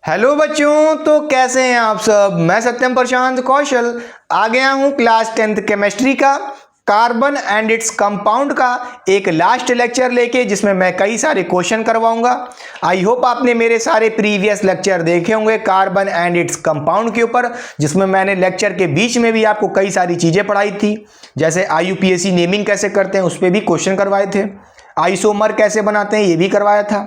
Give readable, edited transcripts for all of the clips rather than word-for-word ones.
Hello बच्चों, तो कैसे हैं आप सब। मैं सत्यम प्रशांत कौशल आ गया हूं क्लास 10th केमिस्ट्री का कार्बन एंड इट्स कंपाउंड का एक लास्ट लेक्चर लेके, जिसमें मैं कई सारे क्वेश्चन करवाऊंगा। आई होप आपने मेरे सारे प्रीवियस लेक्चर देखे होंगे कार्बन एंड इट्स कंपाउंड के ऊपर, जिसमें मैंने लेक्चर के बीच में भी आपको कई सारी चीजें पढ़ाई थी, जैसे IUPAC नेमिंग कैसे करते हैं उस पर भी क्वेश्चन करवाए थे, आइसोमर कैसे बनाते हैं ये भी करवाया था।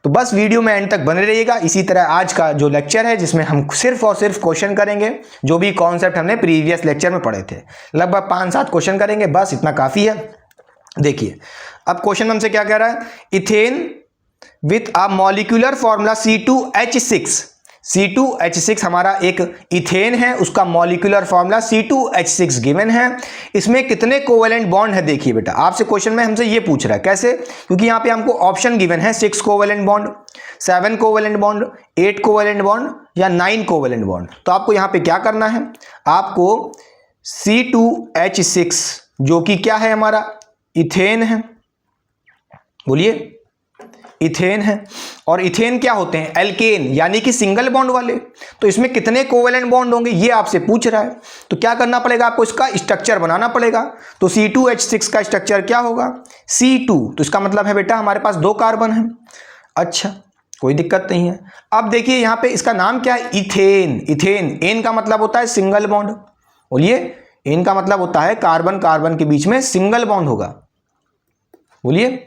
तो बस वीडियो में एंड तक बने रहिएगा। इसी तरह आज का जो लेक्चर है, जिसमें हम सिर्फ और सिर्फ क्वेश्चन करेंगे जो भी कॉन्सेप्ट हमने प्रीवियस लेक्चर में पढ़े थे। लगभग 5-7 क्वेश्चन करेंगे, बस इतना काफ़ी है। देखिए अब क्वेश्चन हमसे क्या कह रहा है, ethane with a molecular formula C2H6। C2H6 हमारा एक इथेन है, उसका मॉलिक्यूलर फॉर्मूला C2H6 गिवन है। इसमें कितने कोवेलेंट बॉन्ड है, देखिए बेटा आपसे क्वेश्चन में हमसे ये पूछ रहा है कैसे, क्योंकि यहाँ पे हमको ऑप्शन गिवन है 6 covalent bond, 7 covalent bond, 8 covalent bond या 9 कोवेलेंट बॉन्ड। तो आपको यहाँ पे क्या करना है, आपको C2H6 जो कि क्या है हमारा इथेन है, बोलिए इथेन है, और इथेन क्या होते हैं एल्केन यानी कि सिंगल बॉन्ड वाले। तो इसमें कितने कोवेलेंट बॉन्ड होंगे ये आपसे पूछ रहा है। तो क्या करना पड़ेगा, आपको इसका स्ट्रक्चर बनाना पड़ेगा। तो C2H6 का स्ट्रक्चर क्या होगा C2, तो इसका मतलब है बेटा हमारे पास 2 कार्बन है। अच्छा कोई दिक्कत नहीं है। अब देखिए यहाँ पे इसका नाम क्या है, इथेन। इथेन एन का मतलब होता है सिंगल बॉन्ड, बोलिए एन का मतलब होता है कार्बन कार्बन के बीच में सिंगल बॉन्ड होगा, बोलिए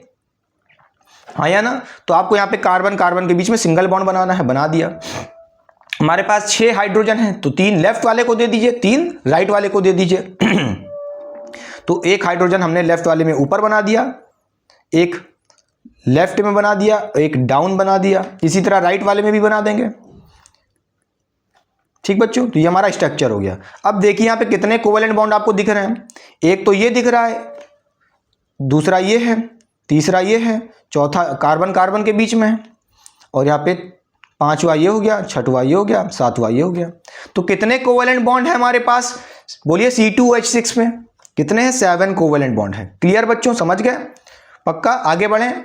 हाँ या ना। तो आपको यहाँ पे कार्बन कार्बन के बीच में सिंगल बॉन्ड बनाना है, बना दिया। हमारे पास 6 हाइड्रोजन है, तो 3 लेफ्ट वाले को दे दीजिए, 3 राइट वाले को दे दीजिए। तो एक हाइड्रोजन हमने लेफ्ट वाले में ऊपर बना दिया, एक लेफ्ट में बना दिया, एक डाउन बना दिया। इसी तरह राइट वाले में भी बना देंगे। ठीक बच्चों, तो ये हमारा स्ट्रक्चर हो गया। अब देखिए यहाँ पे कितने कोवेलेंट बॉन्ड आपको दिख रहे हैं, एक तो ये दिख रहा है, दूसरा ये है, तीसरा ये है, चौथा कार्बन कार्बन के बीच में है, और यहाँ पे 5वां ये हो गया, 6वां ये हो गया, 7वां ये हो गया। तो कितने कोवेलेंट बॉन्ड है हमारे पास, बोलिए C2H6 में कितने हैं, 7 कोवेलेंट बॉन्ड है। क्लियर बच्चों, समझ गए, पक्का। आगे बढ़ें।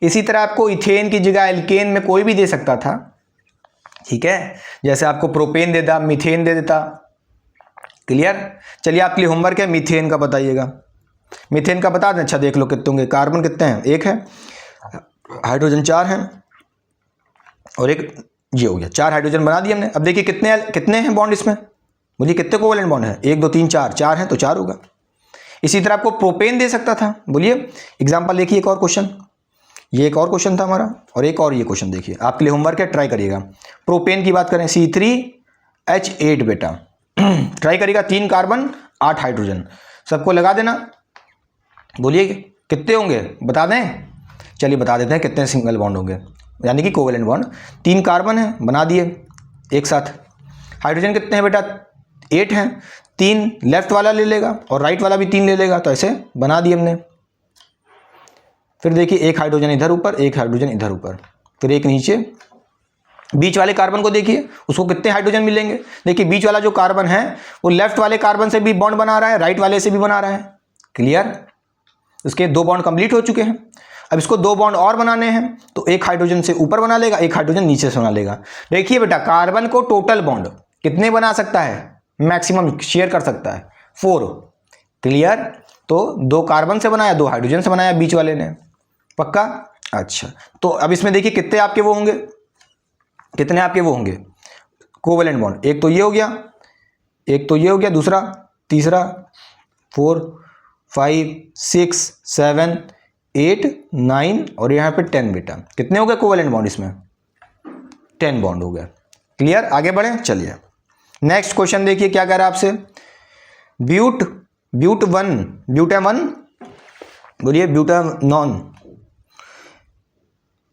इसी तरह आपको इथेन की जगह एल्केन में कोई भी दे सकता था, ठीक है, जैसे आपको प्रोपेन दे देता, मीथेन दे देता। क्लियर। चलिए आपके लिए होमवर्क है, मीथेन का बताइएगा। मीथेन का बता दें, अच्छा देख लो कितने होंगे, कार्बन कितने हैं, 1 है, हाइड्रोजन 4 हैं, और एक ये हो गया, 4 हाइड्रोजन बना दिए हमने। अब देखिए कितने कितने हैं बॉन्ड इसमें, बोलिए कितने कोवेलेंट बॉन्ड है, 1 2 3 4, 4 हैं तो 4 होगा। इसी तरह आपको प्रोपेन दे सकता था, बोलिए एग्जाम्पल देखिए, एक और क्वेश्चन, ये एक और क्वेश्चन था हमारा, और एक और ये क्वेश्चन देखिए, आपके लिए होमवर्क है, ट्राई करिएगा। प्रोपेन की बात करें, C3H8 बेटा ट्राई करिएगा, 3 कार्बन 8 हाइड्रोजन, सबको लगा देना। बोलिए कितने होंगे, बता दें, चलिए बता देते हैं कितने सिंगल बॉन्ड होंगे, यानी कि कोवेलेंट बॉन्ड। 3 कार्बन है, बना दिए एक साथ। हाइड्रोजन कितने हैं बेटा, 8 हैं, 3 लेफ्ट वाला ले लेगा और राइट वाला भी 3 ले लेगा, तो ऐसे बना दिए हमने। फिर देखिए एक हाइड्रोजन इधर ऊपर, एक हाइड्रोजन इधर ऊपर, फिर एक नीचे। बीच वाले कार्बन को देखिए, उसको कितने हाइड्रोजन मिलेंगे, देखिए बीच वाला जो कार्बन है वो लेफ्ट वाले कार्बन से भी बॉन्ड बना रहा है, राइट वाले से भी बना रहा है। क्लियर। इसके 2 बॉन्ड कंप्लीट हो चुके हैं। अब इसको 2 बॉन्ड और बनाने हैं, तो एक हाइड्रोजन से ऊपर बना लेगा, एक हाइड्रोजन नीचे से बना लेगा। देखिए बेटा कार्बन को टोटल बॉन्ड कितने बना सकता है, मैक्सिमम शेयर कर सकता है 4। क्लियर। तो 2 कार्बन से बनाया, 2 हाइड्रोजन से बनाया बीच वाले ने, पक्का। अच्छा तो अब इसमें देखिए कितने आपके वो होंगे, कितने आपके वो होंगे कोवेलेंट बॉन्ड, एक तो ये हो गया, एक तो ये हो गया, दूसरा, तीसरा, 4 5 6 7 8 9 और यहाँ पे 10 बेटा। कितने हो गए कोवेलेंट बॉन्ड इसमें, 10 बॉन्ड हो गया। क्लियर। आगे बढ़े, चलिए नेक्स्ट क्वेश्चन देखिए क्या कह रहा है आपसे, ब्यूटावन, बोलिए butanone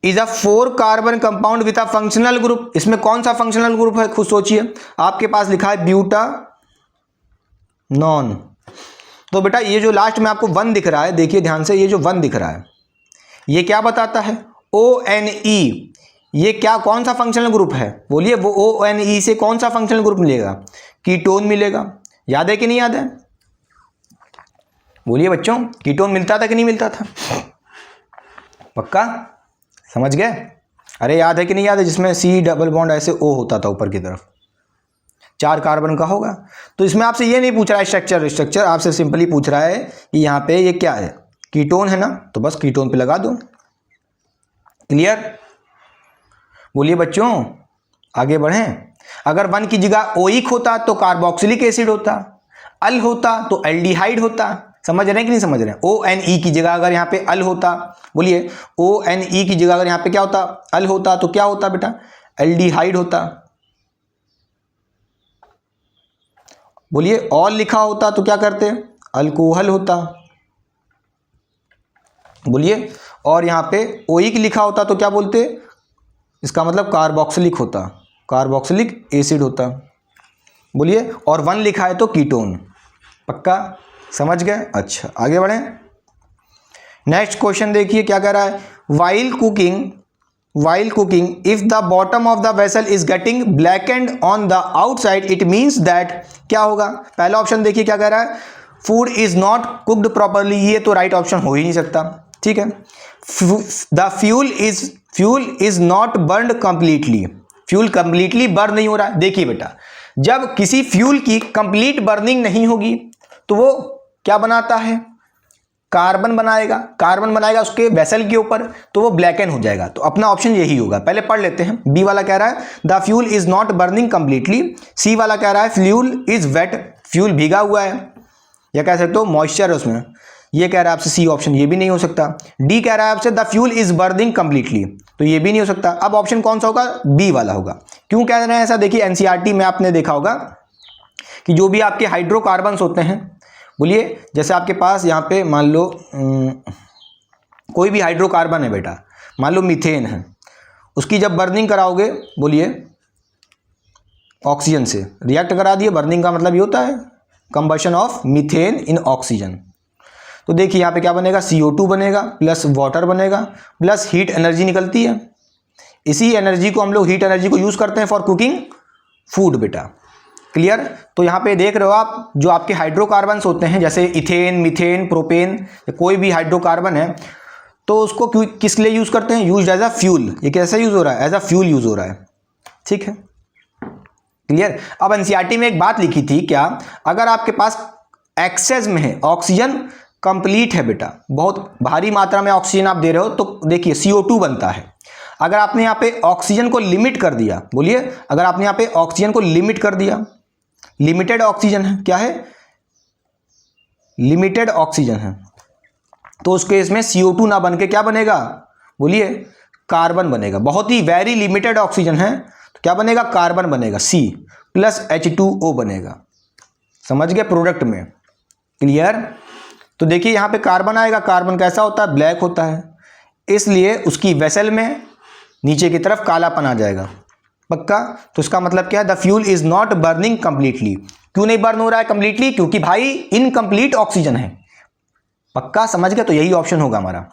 is a 4 carbon compound with a functional group. इसमें कौन सा फंक्शनल ग्रुप है, खुद सोचिए। आपके पास लिखा है ब्यूटानॉन, तो बेटा ये जो लास्ट में आपको 1 दिख रहा है, देखिए ध्यान से, ये जो 1 दिख रहा है ये क्या बताता है, ONE। ये क्या, कौन सा फंक्शनल ग्रुप है, बोलिए वो ONE से कौन सा फंक्शनल ग्रुप मिलेगा, कीटोन मिलेगा। याद है कि नहीं याद है, बोलिए बच्चों, कीटोन मिलता था कि नहीं मिलता था, पक्का समझ गए। अरे याद है कि नहीं याद है, जिसमें C डबल बॉन्ड ऐसे O होता था ऊपर की तरफ, 4 कार्बन का होगा। तो इसमें आपसे ये नहीं पूछ रहा है स्ट्रक्चर आपसे सिंपली पूछ रहा है कि यहाँ पे ये क्या है, कीटोन है ना, तो बस कीटोन पे लगा दो। क्लियर? बोलिए बच्चों, आगे बढ़ें। अगर 1 की जगह ओइक होता तो कार्बोक्सिलिक एसिड होता, अल होता तो एल्डिहाइड होता। समझ रहे हैं कि नहीं समझ रहे हैं? ONE की जगह अगर यहाँ पे अल होता, बोलिए ONE की जगह अगर यहाँ पे क्या होता, अल होता, तो क्या होता बेटा, एल्डिहाइड होता। बोलिए ऑल लिखा होता तो क्या करते, अल्कोहल होता। बोलिए, और यहाँ पे ओइक लिखा होता तो क्या बोलते, इसका मतलब कार्बोक्सिलिक होता, कार्बोक्सिलिक एसिड होता। बोलिए, और 1 लिखा है तो कीटोन। पक्का समझ गए? अच्छा आगे बढ़ें। नेक्स्ट क्वेश्चन देखिए क्या कह रहा है, while cooking if the bottom of the vessel is getting blackened on the outside it means that, क्या होगा? पहला ऑप्शन देखिए क्या कह रहा है, food is not cooked properly. ये तो राइट ऑप्शन हो ही नहीं सकता, ठीक है। The fuel is not burn completely, fuel completely burn नहीं हो रहा है। देखिए बेटा, जब किसी फ्यूल की कंप्लीट बर्निंग नहीं होगी तो वो क्या बनाता है, कार्बन बनाएगा उसके वेसल के ऊपर, तो वो ब्लैकन हो जाएगा। तो अपना ऑप्शन यही होगा। पहले पढ़ लेते हैं। बी वाला कह रहा है the fuel is not burning completely. C वाला कह रहा है फ्यूल इज वेट, फ्यूल भीगा हुआ है, या कह सकते हो मॉइस्चर है उसमें। ये कह रहा है आपसे सी ऑप्शन, ये भी नहीं हो सकता। डी कह रहा है आपसे the fuel is burning completely, तो ये भी नहीं हो सकता। अब ऑप्शन कौन सा होगा, बी वाला होगा। क्यों कह रहे हैं ऐसा? देखिए एनसीईआरटी में आपने देखा होगा कि जो भी आपके हाइड्रोकार्बन्स होते हैं, बोलिए जैसे आपके पास यहाँ पे मान लो कोई भी हाइड्रोकार्बन है बेटा, मान लो मीथेन है, उसकी जब बर्निंग कराओगे, बोलिए ऑक्सीजन से रिएक्ट करा दिए, बर्निंग का मतलब ये होता है combustion of methane in oxygen. तो देखिए यहाँ पे क्या बनेगा, CO2 बनेगा प्लस वाटर बनेगा प्लस हीट एनर्जी निकलती है। इसी एनर्जी को हम लोग हीट एनर्जी को यूज़ करते हैं फॉर कुकिंग फूड बेटा। क्लियर? तो यहाँ पे देख रहे हो आप, जो आपके हाइड्रोकार्बन्स होते हैं जैसे इथेन, मीथेन, प्रोपेन, कोई भी हाइड्रोकार्बन है, तो उसको किस लिए यूज़ करते हैं, यूज एज अ फ्यूल। ये कैसे यूज़ हो रहा है, एज अ फ्यूल यूज़ हो रहा है, ठीक है। क्लियर? अब एनसीईआरटी में एक बात लिखी थी क्या, अगर आपके पास एक्सेस में है, ऑक्सीजन कंप्लीट है बेटा, बहुत भारी मात्रा में ऑक्सीजन आप दे रहे हो, तो देखिए CO2 बनता है। अगर आपने यहाँ पे ऑक्सीजन को लिमिट कर दिया, बोलिए अगर आपने यहाँ पे ऑक्सीजन को लिमिट कर दिया, लिमिटेड ऑक्सीजन है, क्या है, लिमिटेड ऑक्सीजन है, तो उस केस में CO2 ना बन के क्या बनेगा, बोलिए कार्बन बनेगा। बहुत ही वेरी लिमिटेड ऑक्सीजन है तो क्या बनेगा, कार्बन बनेगा, C प्लस H2O बनेगा। समझ गए प्रोडक्ट में? क्लियर? तो देखिए यहाँ पे कार्बन आएगा, कार्बन कैसा होता है, ब्लैक होता है, इसलिए उसकी वेसल में नीचे की तरफ कालापन आ जाएगा। पक्का? तो इसका मतलब क्या है, the fuel is not burning completely. क्यों नहीं बर्न हो रहा है कंप्लीटली, क्योंकि भाई इनकम्प्लीट ऑक्सीजन है। पक्का समझ गए? तो यही ऑप्शन होगा हमारा।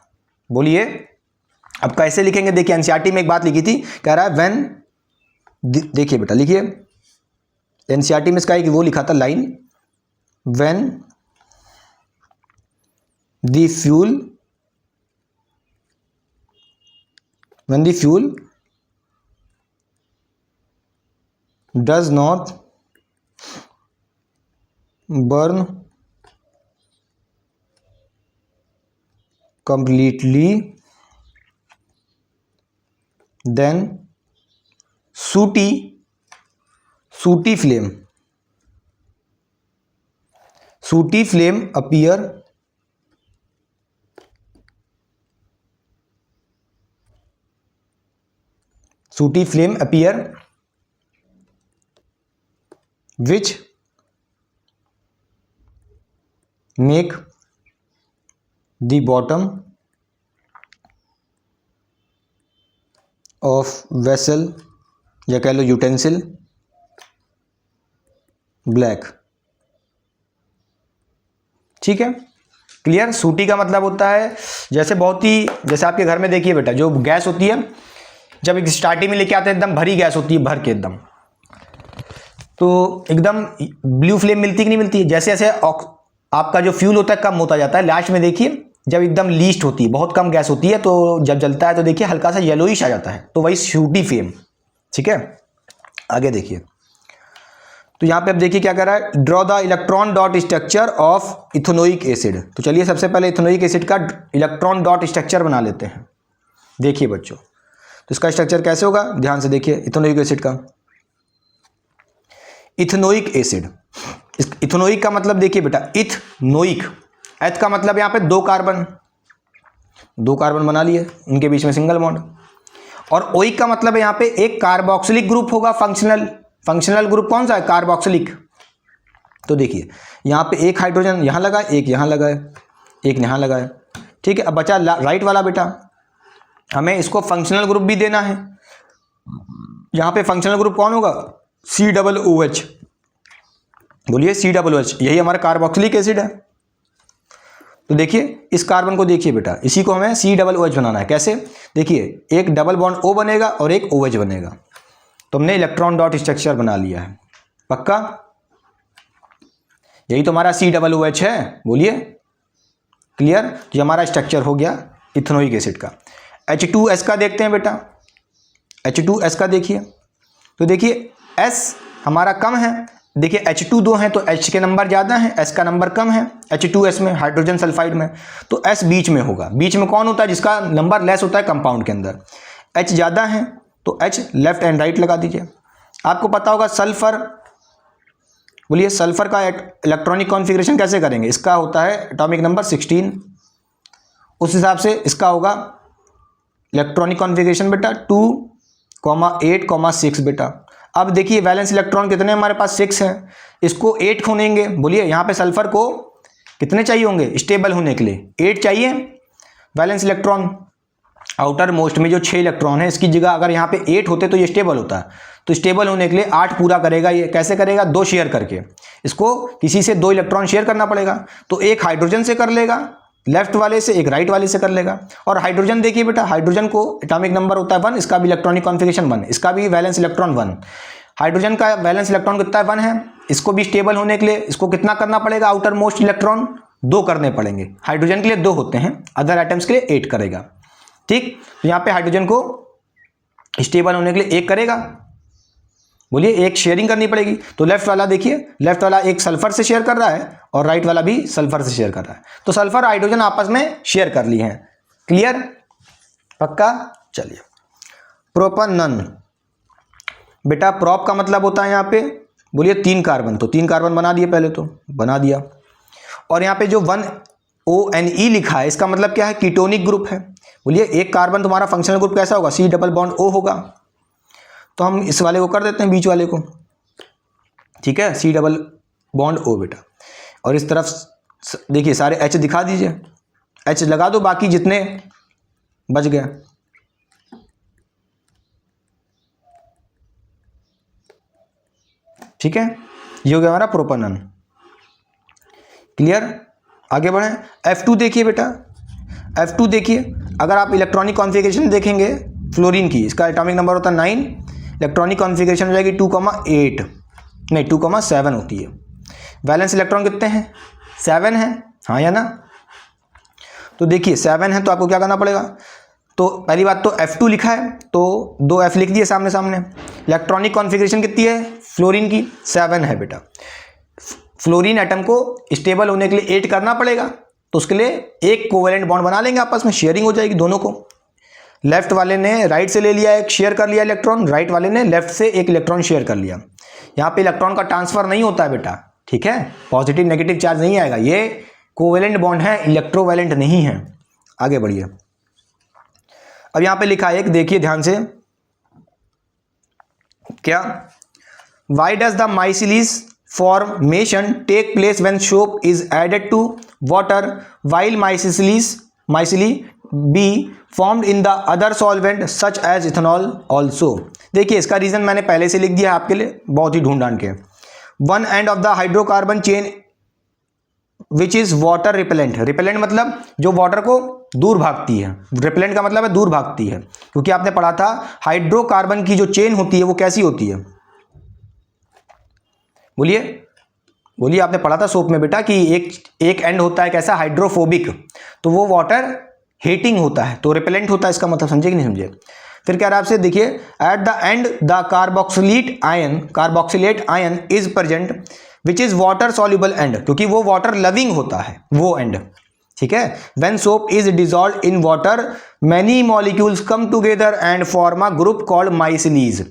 बोलिए अब कैसे लिखेंगे, देखिए एनसीईआरटी में एक बात लिखी थी, कह रहा है व्हेन, देखिए बेटा लिखिए, एनसीईआरटी में इसका एक वो लिखा था line, when the fuel does not burn completely then sooty flame appear which make the bottom of vessel या कह लो यूटेंसिल ब्लैक। ठीक है? क्लियर? सूटी का मतलब होता है जैसे बहुत ही, जैसे आपके घर में देखिए बेटा, जो गैस होती है जब एक स्टार्टिंग में लेके आते हैं एकदम भरी गैस होती है, भर के एकदम, तो एकदम ब्लू फ्लेम मिलती कि नहीं मिलती है। जैसे जैसे आपका जो फ्यूल होता है कम होता जाता है, लास्ट में देखिए जब एकदम लीस्ट होती है, बहुत कम गैस होती है, तो जब जलता है तो देखिए हल्का सा येलोइश आ जाता है, तो वही शूटी फ्लेम। ठीक है, आगे देखिए, तो यहाँ पे अब देखिए क्या कर रहा है, draw the electron dot structure of ethanoic acid. तो चलिए सबसे पहले इथेनोइक एसिड का इलेक्ट्रॉन डॉट स्ट्रक्चर बना लेते हैं। देखिए बच्चों, तो इसका स्ट्रक्चर कैसे होगा, ध्यान से देखिए, इथेनोइक एसिड का, इथेनोइक एसिड, इथेनोइक का मतलब देखिए बेटा, इथनोइक, एथ का मतलब यहाँ पे दो कार्बन बना लिए, उनके बीच में सिंगल बॉन्ड, और ओइक का मतलब है यहाँ पे एक कार्बोक्सिलिक ग्रुप होगा, फंक्शनल ग्रुप कौन सा है, कार्बोक्सिलिक। तो देखिए यहाँ पे एक हाइड्रोजन यहाँ लगा, एक यहाँ लगा है, एक यहाँ लगा है। ठीक है, अब बचा राइट वाला बेटा, हमें इसको फंक्शनल ग्रुप भी देना है। यहाँ पे फंक्शनल ग्रुप कौन होगा, COOH। बोलिए COOH, यही हमारा कार्बोक्सिलिक एसिड है। तो देखिए इस कार्बन को देखिए बेटा, इसी को हमें COOH बनाना है। कैसे, देखिए एक डबल बॉन्ड O बनेगा और एक OH बनेगा, तो हमने इलेक्ट्रॉन डॉट स्ट्रक्चर बना लिया है। पक्का, यही तो हमारा COOH है, बोलिए क्लियर। जो हमारा स्ट्रक्चर हो गया इथेनोइक एसिड का। H2S का देखते हैं बेटा, H2S का देखिए, तो देखिए S हमारा कम है, देखिए H2 दो हैं तो H के नंबर ज़्यादा हैं, S का नंबर कम है H2S में, हाइड्रोजन सल्फाइड में, तो S बीच में होगा। बीच में कौन होता है, जिसका नंबर लेस होता है कंपाउंड के अंदर। H ज़्यादा है तो H लेफ्ट एंड राइट लगा दीजिए। आपको पता होगा सल्फर, बोलिए सल्फर का इलेक्ट्रॉनिक कॉन्फ़िगरेशन कैसे करेंगे, इसका होता है एटॉमिक नंबर 16, उस हिसाब से इसका होगा इलेक्ट्रॉनिक कॉन्फ़िगरेशन बेटा 2,8,6 बेटा। अब देखिए वैलेंस इलेक्ट्रॉन कितने हमारे पास, 6 हैं, इसको 8 होनेंगे। बोलिए यहाँ पे सल्फर को कितने चाहिए होंगे स्टेबल होने के लिए, 8 चाहिए वैलेंस इलेक्ट्रॉन। आउटर मोस्ट में जो 6 इलेक्ट्रॉन है, इसकी जगह अगर यहाँ पे 8 होते तो ये स्टेबल होता, तो स्टेबल होने के लिए 8 पूरा करेगा। ये कैसे करेगा, 2 शेयर करके, इसको किसी से 2 इलेक्ट्रॉन शेयर करना पड़ेगा, तो एक हाइड्रोजन से कर लेगा लेफ्ट वाले से, एक राइट वाले से कर लेगा। और हाइड्रोजन देखिए बेटा, हाइड्रोजन को एटॉमिक नंबर होता है 1, इसका भी इलेक्ट्रॉनिक कॉन्फ़िगरेशन 1, इसका भी वैलेंस इलेक्ट्रॉन 1। हाइड्रोजन का वैलेंस इलेक्ट्रॉन कितना है, 1 है। इसको भी स्टेबल होने के लिए इसको कितना करना पड़ेगा, आउटर मोस्ट इलेक्ट्रॉन 2 करने पड़ेंगे। हाइड्रोजन के लिए 2 होते हैं, अदर आइटम्स के लिए 8 करेगा। ठीक, तो यहाँ पे हाइड्रोजन को स्टेबल होने के लिए 1 करेगा, बोलिए 1 शेयरिंग करनी पड़ेगी। तो लेफ्ट वाला देखिए, लेफ्ट वाला एक सल्फर से शेयर कर रहा है और राइट वाला भी सल्फर से शेयर कर रहा है, तो सल्फर हाइड्रोजन आपस में शेयर कर लिए हैं। क्लियर, पक्का। चलिए प्रोपनन बेटा, प्रोप का मतलब होता है यहाँ पे, बोलिए 3 कार्बन, तो 3 कार्बन बना दिए, पहले तो बना दिया। और यहाँ पे जो 1ONe लिखा है, इसका मतलब क्या है, कीटोनिक ग्रुप है। बोलिए एक कार्बन तुम्हारा फंक्शनल ग्रुप कैसा होगा, C+O होगा, तो हम इस वाले को कर देते हैं, बीच वाले को। ठीक है, C+O बेटा। और इस तरफ देखिए सारे H दिखा दीजिए, H लगा दो, बाकी जितने बच गए। ठीक है, ये हो गया हमारा प्रोपनन। क्लियर, आगे बढ़ें। F2 देखिए बेटा, F2 देखिए, अगर आप इलेक्ट्रॉनिक कॉन्फ़िगरेशन देखेंगे फ्लोरीन की, इसका एटॉमिक नंबर होता है 9, इलेक्ट्रॉनिक कॉन्फ़िगरेशन हो जाएगी 2,8 नहीं 2,7 होती है। वैलेंस इलेक्ट्रॉन कितने हैं, 7 हैं, हाँ या ना। तो देखिए 7 है तो आपको क्या करना पड़ेगा, तो पहली बात तो F2 लिखा है तो 2 F लिख दिए सामने सामने। इलेक्ट्रॉनिक कॉन्फ़िगरेशन कितनी है फ्लोरीन की, 7 है बेटा। फ्लोरीन एटम को स्टेबल होने के लिए 8 करना पड़ेगा, तो उसके लिए एक कोवेलेंट बॉन्ड बना लेंगे, आपस में शेयरिंग हो जाएगी दोनों को। लेफ्ट वाले ने राइट से ले लिया, एक शेयर कर लिया इलेक्ट्रॉन, राइट वाले ने लेफ्ट से एक इलेक्ट्रॉन शेयर कर लिया। यहाँ पे इलेक्ट्रॉन का ट्रांसफर नहीं होता है बेटा, ठीक है, पॉजिटिव नेगेटिव चार्ज नहीं आएगा, ये कोवेलेंट बॉन्ड है, इलेक्ट्रोवैलेंट नहीं है। आगे बढ़िए, अब यहाँ पे लिखा है एक, देखिए ध्यान से, क्या, why does the micelles formation take place when soap is added to water while myceli be formed in the other solvent such as ethanol also। देखिए इसका रीजन मैंने पहले से लिख दिया है आपके लिए, बहुत ही ढूंढ ढांड के। One end of the hydrocarbon chain which is water repellent, repellent मतलब जो वाटर को दूर भागती है, रिपेलेंट का मतलब है दूर भागती है, क्योंकि आपने पढ़ा था हाइड्रोकार्बन की जो चेन होती है वो कैसी होती है, बोलिए बोलिए, आपने पढ़ा था सोप में बेटा कि एक एंड होता है कैसा, हाइड्रोफोबिक, तो वो वाटर हीटिंग होता है, तो रिपेलेंट होता है, इसका मतलब समझे कि नहीं समझे। फिर कह रहा है आपसे, देखिए, at the end the carboxylate ion is present which is water soluble and, क्योंकि वो वाटर लविंग होता है वो एंड, ठीक है। When soap is dissolve in water many molecules come together and form a group called micelles.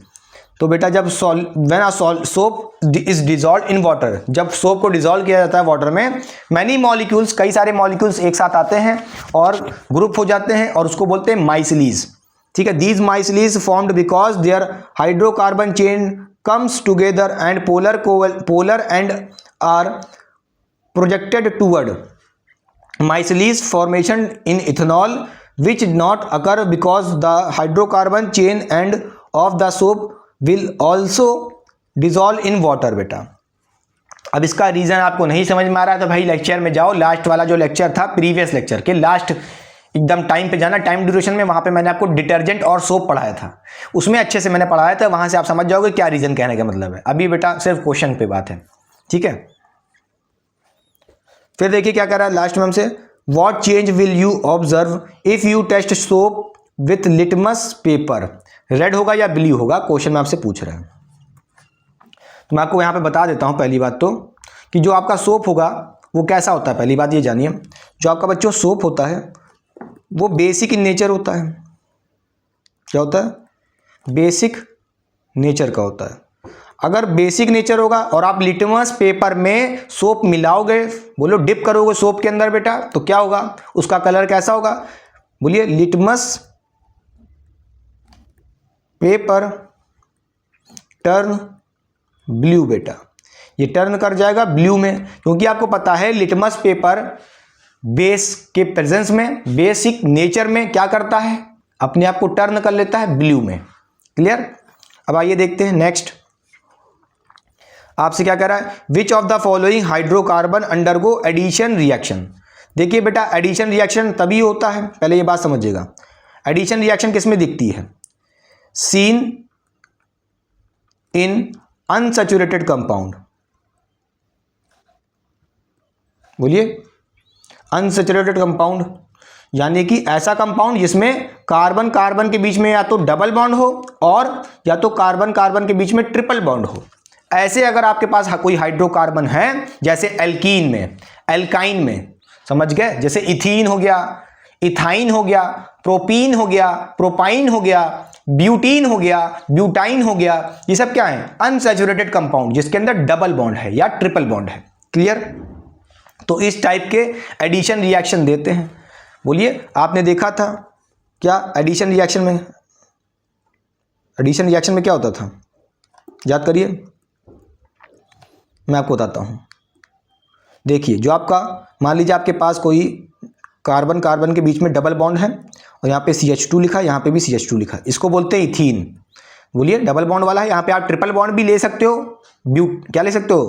तो बेटा जब soap is dissolve in water, जब सोप को डिजॉल्व किया जाता है वाटर में, मैनी मॉलिक्यूल्स, कई सारे मॉलिक्यूल्स एक साथ आते हैं और ग्रुप हो जाते हैं और उसको बोलते हैं माइसिलीज, ठीक है। These micelles formed because their hydrocarbon chain comes together and polar end are projected toward micelles formation in ethanol which not occur because the hydrocarbon chain end of the soap will also dissolve in water। बेटा अब इसका reason आपको नहीं समझ में आ रहा है तो भाई लेक्चर में जाओ, लास्ट वाला जो लेक्चर था प्रीवियस लेक्चर के लास्ट एकदम टाइम पे जाना, टाइम ड्यूरेशन में, वहां पे मैंने आपको डिटर्जेंट और सोप पढ़ाया था, उसमें अच्छे से मैंने पढ़ाया था, वहां से आप समझ जाओगे क्या रीजन कहने का मतलब है। अभी बेटा सिर्फ क्वेश्चन पे बात है, ठीक है। फिर देखिए क्या कह रहा है लास्ट में हमसे, What change will you observe if you test soap with litmus paper? Red होगा या ब्लू होगा, क्वेश्चन में आपसे पूछ रहा है। तो मैं आपको यहाँ पे बता देता हूँ पहली बात तो, कि जो आपका सोप होगा वो कैसा होता है। पहली बात ये जानिए, जो आपका बच्चों सोप होता है वो बेसिक इन नेचर होता है। क्या होता है? बेसिक नेचर का होता है। अगर बेसिक नेचर होगा और आप लिटमस पेपर में सोप मिलाओगे, बोलो डिप करोगे सोप के अंदर बेटा, तो क्या होगा, उसका कलर कैसा होगा, बोलिए, लिटमस पेपर टर्न ब्लू। बेटा ये टर्न कर जाएगा ब्लू में, क्योंकि आपको पता है लिटमस पेपर बेस के प्रेजेंस में, बेसिक नेचर में क्या करता है, अपने आप को टर्न कर लेता है ब्लू में। क्लियर। अब आइए देखते हैं नेक्स्ट, आपसे क्या कह रहा है, which of the following hydrocarbon undergo addition reaction. देखिए बेटा एडिशन रिएक्शन तभी होता है, पहले ये बात समझिएगा, एडिशन रिएक्शन किस में दिखती है, सीन इन अनसैचुरेटेड कंपाउंड। बोलिए, अनसैचुरेटेड कंपाउंड यानी कि ऐसा कंपाउंड जिसमें कार्बन कार्बन के बीच में या तो डबल बॉन्ड हो और या तो कार्बन कार्बन के बीच में ट्रिपल बॉन्ड हो। ऐसे अगर आपके पास कोई हाइड्रोकार्बन है, जैसे एल्कीन में, एल्काइन में, समझ गए, जैसे इथीन हो गया, इथाइन हो गया, प्रोपीन हो गया, प्रोपाइन हो गया, ब्यूटीन हो गया, ब्यूटाइन हो गया, ये सब क्या है, अनसैचुरेटेड कंपाउंड जिसके अंदर डबल बॉन्ड है या ट्रिपल बॉन्ड है। क्लियर। तो इस टाइप के एडिशन रिएक्शन देते हैं। बोलिए, आपने देखा था क्या एडिशन रिएक्शन में, एडिशन रिएक्शन में क्या होता था, याद करिए, मैं आपको बताता हूँ। देखिए, जो आपका मान लीजिए आपके पास कोई कार्बन कार्बन के बीच में डबल बॉन्ड है और यहाँ पे CH2 लिखा है, यहाँ पे भी CH2 लिखा है, इसको बोलते हैं इथीन। बोलिए, डबल बॉन्ड वाला है। यहाँ पे आप ट्रिपल बॉन्ड भी ले सकते हो, क्या ले सकते हो,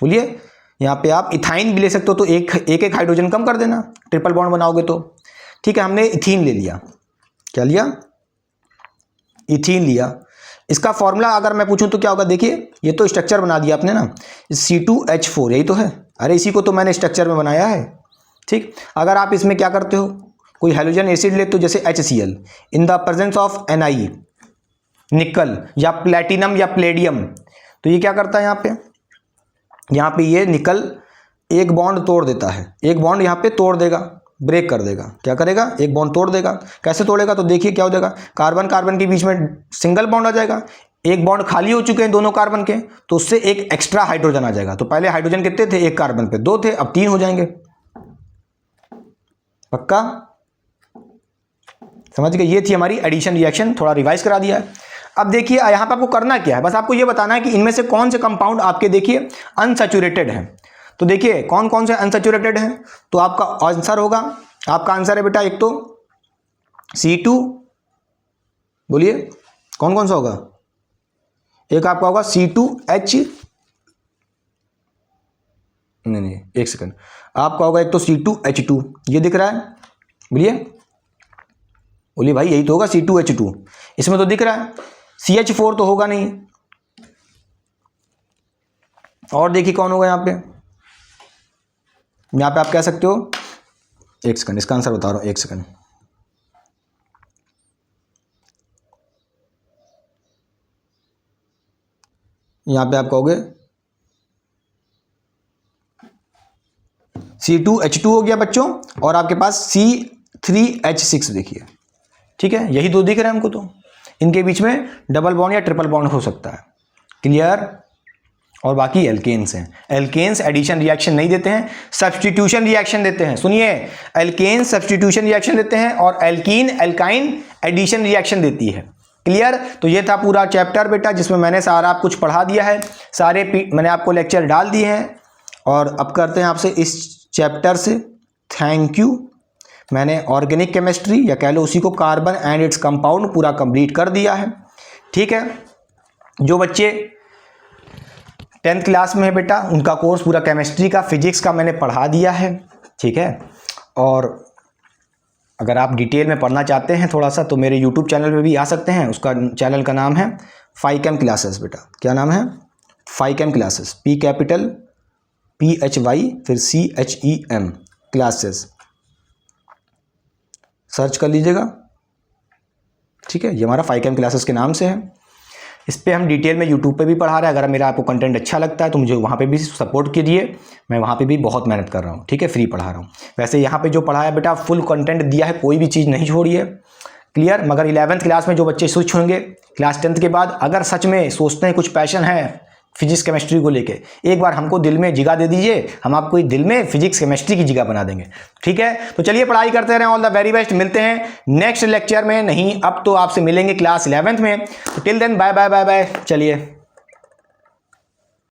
बोलिए, यहाँ पे आप इथाइन भी ले सकते हो, तो एक एक हाइड्रोजन कम कर देना ट्रिपल बॉन्ड बनाओगे तो। ठीक है, हमने इथीन ले लिया, क्या लिया, इथीन लिया। इसका फॉर्मूला अगर मैं पूछूं तो क्या होगा, देखिए ये तो स्ट्रक्चर बना दिया आपने ना, C2H4, यही तो है, अरे इसी को तो मैंने स्ट्रक्चर में बनाया है। ठीक, अगर आप इसमें क्या करते हो, कोई हाइड्रोजन एसिड लेते हो जैसे HCl, in the presence of Ni, निकल या प्लेटिनम या प्लेडियम, तो ये क्या करता है, यहाँ पे ये निकल एक बॉन्ड तोड़ देता है, एक बॉन्ड यहाँ पे तोड़ देगा, ब्रेक कर देगा। क्या करेगा, एक बॉन्ड तोड़ देगा। कैसे तोड़ेगा, तो देखिए क्या हो जाएगा, कार्बन कार्बन के बीच में सिंगल बॉन्ड आ जाएगा, एक बॉन्ड खाली हो चुके हैं दोनों कार्बन के, तो उससे एक एक्स्ट्रा हाइड्रोजन आ जाएगा। तो पहले हाइड्रोजन कितने थे, एक कार्बन पे 2 थे, अब 3 हो जाएंगे। पक्का समझ गए, ये थी हमारी एडिशन रिएक्शन, थोड़ा रिवाइज करा दिया है। अब देखिए यहाँ पे आपको करना क्या है, बस आपको ये बताना है कि इनमें से कौन से कंपाउंड आपके देखिए अनसैचुरेटेड है। तो देखिए कौन कौन से अनसैचुरेटेड हैं, तो आपका आंसर होगा, आपका आंसर है बेटा एक तो C2, बोलिए कौन कौन सा होगा, एक आपका होगा C2H, नहीं एक सेकंड, आपका होगा एक तो C2H2, ये दिख रहा है, बोलिए भाई यही तो होगा C2H2, इसमें तो दिख रहा है, CH4 तो होगा नहीं। और देखिए कौन होगा यहाँ पे, यहाँ पे आप कह सकते हो, एक सेकंड इसका आंसर बता रहा हूँ, एक सेकंड। यहाँ पे आप कहोगे C2H2 हो गया बच्चों, और आपके पास C3H6 देखिए, ठीक है, यही दो दिख रहे हैं हमको, तो इनके बीच में डबल बॉन्ड या ट्रिपल बॉन्ड हो सकता है, क्लियर। और बाकी एल्केन्स हैं, एल्केन्स एडिशन रिएक्शन नहीं देते हैं, सब्स्टिट्यूशन रिएक्शन देते हैं। सुनिए, एल्केन्स सब्स्टिट्यूशन रिएक्शन देते हैं और एल्कीन एल्काइन एडिशन रिएक्शन देती है, क्लियर। तो ये था पूरा चैप्टर बेटा, जिसमें मैंने सारा कुछ पढ़ा दिया है, सारे मैंने आपको लेक्चर डाल दिए हैं। और अब करते हैं आपसे इस चैप्टर से थैंक यू। मैंने ऑर्गेनिक केमिस्ट्री या कह लो उसी को कार्बन एंड इट्स कंपाउंड पूरा कंप्लीट कर दिया है, ठीक है। जो बच्चे 10th क्लास में है बेटा, उनका कोर्स पूरा केमिस्ट्री का, फिजिक्स का मैंने पढ़ा दिया है, ठीक है। और अगर आप डिटेल में पढ़ना चाहते हैं थोड़ा सा, तो मेरे यूट्यूब चैनल पे भी आ सकते हैं। उसका चैनल का नाम है फाइकेम क्लासेस बेटा। क्या नाम है? फाइकेम क्लासेस, P कैपिटल PHY फिर CHEM क्लासेस, सर्च कर लीजिएगा, ठीक है। ये हमारा फाइकेम क्लासेस के नाम से है। इस पे हम डिटेल में यूट्यूब पे भी पढ़ा रहे हैं। अगर मेरा आपको कंटेंट अच्छा लगता है तो मुझे वहाँ पे भी सपोर्ट कीजिए, मैं वहाँ पे भी बहुत मेहनत कर रहा हूँ, ठीक है, फ्री पढ़ा रहा हूँ। वैसे यहाँ पे जो पढ़ाया बेटा फुल कंटेंट दिया है, कोई भी चीज़ नहीं छोड़ी है, क्लियर। मगर 11th क्लास में जो बच्चे स्विच होंगे क्लास 10th के बाद, अगर सच में सोचते हैं कुछ पैशन है फिजिक्स केमिस्ट्री को लेके, एक बार हमको दिल में जगह दे दीजिए, हम आपको दिल में फिजिक्स केमिस्ट्री की जगह बना देंगे, ठीक है। तो चलिए पढ़ाई करते रहें, ऑल द वेरी बेस्ट। मिलते हैं नेक्स्ट लेक्चर में, नहीं अब तो आपसे मिलेंगे क्लास 11th में। तो till then bye bye bye bye, चलिए।